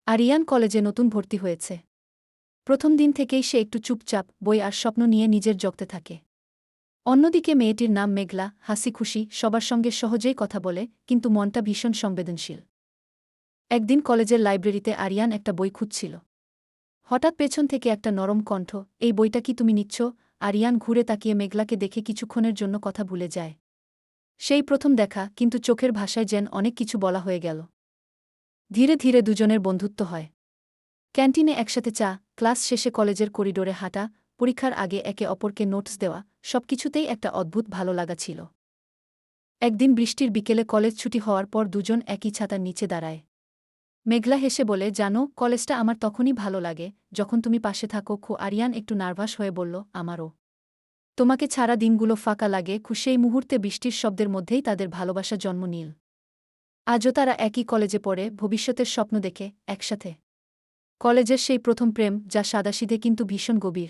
আরিয়ান কলেজে নতুন ভর্তি হয়েছে। প্রথম দিন থেকেই সে একটু চুপচাপ, বই আর স্বপ্ন নিয়ে নিজের জগতে থাকে। অন্যদিকে মেয়েটির নাম মেঘলা, হাসিখুশি, সবার সঙ্গে সহজেই কথা বলে, কিন্তু মনটা ভীষণ সংবেদনশীল। একদিন কলেজের লাইব্রেরিতে আরিয়ান একটা বই খুঁজছিল। হঠাৎ পেছন থেকে একটা নরম কণ্ঠ, এই বইটা কি তুমি নিচ্ছ? আরিয়ান ঘুরে তাকিয়ে মেঘলাকে দেখে কিছুক্ষণের জন্য কথা ভুলে যায়। সেই প্রথম দেখা, কিন্তু চোখের ভাষায় যেন অনেক কিছু বলা হয়ে গেল। ধীরে ধীরে দুজনের বন্ধুত্ব হয়। ক্যান্টিনে একসাথে চা, ক্লাস শেষে কলেজের করিডোরে হাঁটা, পরীক্ষার আগে একে অপরকে নোটস দেওয়া, সবকিছুতেই একটা অদ্ভুত ভালো লাগা ছিল। একদিন বৃষ্টির বিকেলে কলেজ ছুটি হওয়ার পর দুজন একই ছাতার নিচে দাঁড়ায়। মেঘলা হেসে বলে, জানো, কলেজটা আমার তখনই ভালো লাগে যখন তুমি পাশে থাকো। আরিয়ান একটু নার্ভাস হয়ে বলল, আমারও। তোমাকে ছাড়া দিনগুলো ফাঁকা লাগে। সেই মুহূর্তে বৃষ্টির শব্দের মধ্যেই তাদের ভালোবাসা জন্ম নিল। আজও তারা একই কলেজে পড়ে, ভবিষ্যতের স্বপ্ন দেখে একসাথে। কলেজের সেই প্রথম প্রেম, যা সাদাসিধে কিন্তু ভীষণ গভীর।